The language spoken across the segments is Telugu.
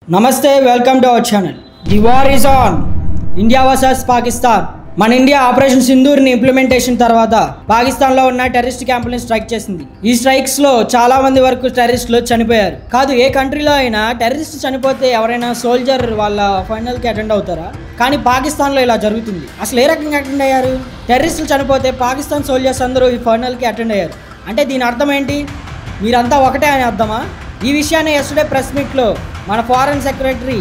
Namaste, welcome to our channel. The war is on. India vs Pakistan. మన ఇండియా ఆపరేషన్ సింధూర్ని ఇంప్లిమెంటేషన్ తర్వాత పాకిస్తాన్లో ఉన్న టెర్రరిస్ట్ క్యాంపులను స్ట్రైక్ చేసింది. ఈ స్ట్రైక్స్లో చాలా మంది వరకు టెర్రరిస్టులు చనిపోయారు. కాదు, ఏ కంట్రీలో అయినా టెర్రరిస్ట్ చనిపోతే ఎవరైనా సోల్జర్ వాళ్ళ ఫైనల్కి అటెండ్ అవుతారా? కానీ పాకిస్తాన్లో ఇలా జరుగుతుంది. అసలు ఏ రకంగా అటెండ్ అయ్యారు? టెర్రరిస్టులు చనిపోతే పాకిస్తాన్ సోల్జర్స్ అందరూ ఈ ఫైనల్కి అటెండ్ అయ్యారు. అంటే దీని అర్థం ఏంటి? మీరంతా ఒకటే అని అర్థమా? ఈ విషయాన్ని ఎస్టర్డే ప్రెస్ మీట్లో మన ఫారెన్ సెక్రటరీ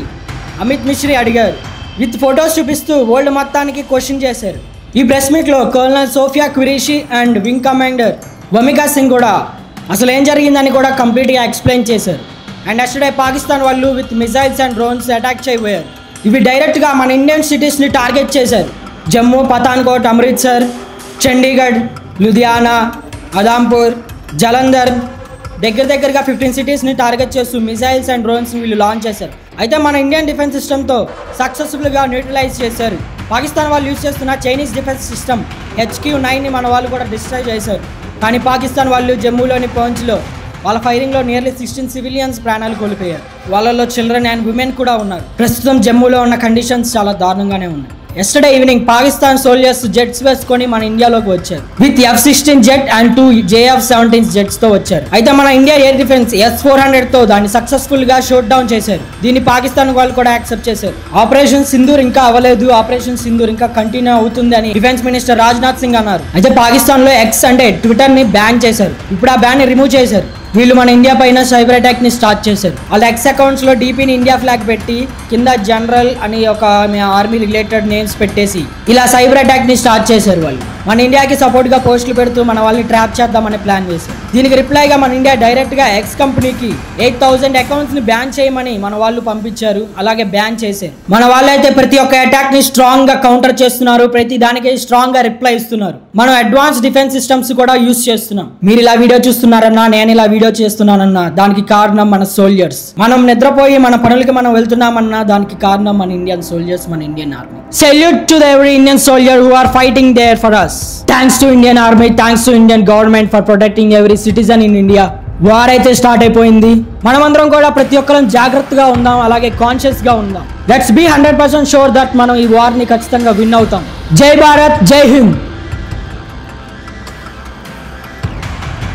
అమిత్ మిశ్రీ అడిగారు. విత్ ఫొటోస్ చూపిస్తూ వరల్డ్ మొత్తానికి క్వశ్చన్ చేశారు. ఈ ప్రెస్ మీట్లో colonel Sofiya Qureshi and wing commander Vyomika Singh కూడా అసలు ఏం జరిగిందని కూడా కంప్లీట్గా ఎక్స్ప్లెయిన్ చేశారు. అండ్ ఎస్టర్డే పాకిస్తాన్ వాళ్ళు with missiles and drones attack చేయబోయారు. ఇవి డైరెక్ట్గా మన ఇండియన్ సిటీస్ని టార్గెట్ చేశారు. జమ్మూ, పఠాన్కోట్, అమృత్సర్, చండీగఢ్, లుధియానా, అదాంపూర్, జలంధర్ దగ్గరగా 15 సిటీస్ని టార్గెట్ చేస్తూ మిసైల్స్ అండ్ డ్రోన్స్ని వీళ్ళు లాంచ్ చేశారు. అయితే మన ఇండియన్ డిఫెన్స్ సిస్టమ్తో సక్సెస్ఫుల్గా న్యూట్రలైజ్ చేశారు. పాకిస్తాన్ వాళ్ళు యూజ్ చేస్తున్న చైనీస్ డిఫెన్స్ సిస్టమ్ HQ-9ని మన వాళ్ళు కూడా డిస్ట్రాయ్ చేశారు. కానీ పాకిస్తాన్ వాళ్ళు జమ్మూలోని పూంచ్లో వాళ్ళ ఫైరింగ్లో నియర్లీ 16 సివిలియన్స్ ప్రాణాలు కోల్పోయారు. వాళ్ళలో చిల్డ్రన్ అండ్ విమెన్ కూడా ఉన్నారు. ప్రస్తుతం జమ్మూలో ఉన్న కండిషన్స్ చాలా దారుణంగానే ఉన్నాయి. Yesterday evening Pakistan soldiers jets వేసుకొని మన ఇండియాలోకి వచ్చారు. With F-16 jet and 2 JF-17 jets తో వచ్చారు. అయితే మన ఇండియా ఎయిర్ డిఫెన్స్ S-400 తో దాన్ని సక్సెస్ఫుల్ గా షూట్ డౌన్ చేశారు. దీన్ని పాకిస్తాన్ వాళ్ళు కూడా యాక్సెప్ట్ చేశారు. ఆపరేషన్ సింధూర్ ఇంకా అవ్వలేదు, ఆపరేషన్ సింధూర్ ఇంకా కంటిన్యూ అవుతుంది అని డిఫెన్స్ మినిస్టర్ రాజ్నాథ్ సింగ్ అన్నారు. అయితే పాకిస్తాన్ లో X అంటే ట్విట్టర్ ని బ్యాన్ చేశారు. ఇప్పుడు ఆ బ్యాన్ ని రిమూవ్ చేశారు. వీళ్ళు మన ఇండియా పైన సైబర్ అటాక్ ని స్టార్ట్ చేశారు. వాళ్ళ X అకౌంట్స్ లో DPని ఇండియా ఫ్లాగ్ పెట్టి కింద జనరల్ అని ఒక ఆర్మీ రిలేటెడ్ నేమ్స్ పెట్టేసి ఇలా సైబర్ అటాక్ ని స్టార్ట్ చేశారు. వాళ్ళు మన ఇండియాకి సపోర్ట్ గా పోస్టులు పెడుతూ మన వాళ్ళని ట్రాప్ చేద్దామని ప్లాన్ చేశారు. దీనికి రిప్లైగా మన ఇండియా డైరెక్ట్ గా X కంపెనీకి 8,000 అకౌంట్స్ ని బ్యాన్ చేయమని మన వాళ్ళు పంపించారు. అలాగే బ్యాన్ చేశారు. మన వాళ్ళైతే ప్రతి ఒక్క అటాక్ ని స్ట్రాంగ్ గా కౌంటర్ చేస్తున్నారు. ప్రతి దానికి స్ట్రాంగ్ గా రిప్లై ఇస్తున్నారు. మనం అడ్వాన్స్ డిఫెన్స్ సిస్టమ్స్ కూడా యూస్ చేస్తున్నాం. మీరు ఇలా వీడియో చూస్తున్నారన్నా, నేను ఇలా వీడియో చేస్తున్నానన్నా దానికి కారణం మన సోల్జర్స్. మనం నిద్రపోయి మన పనులకి మనం వెళ్తున్నామన్నా దానికి కారణం మన ఇండియన్ సోల్జర్స్, మన Indian army. Salute to the every Indian soldier who are fighting there for us. Thanks to Indian army, thanks to Indian government for protecting every citizen in India. War అయితే స్టార్ట్ అయిపోయింది. మనమందరం కూడా ప్రతి ఒక్కరం జాగ్రత్తగా ఉందాం, అలాగే కాన్షియస్ గా ఉందాం. లెట్స్ బి 100% షూర్ దట్ మనం ఈ వార్ ని ఖచ్చితంగా విన్ అవుతాం. జై భారత్, జై హింద్.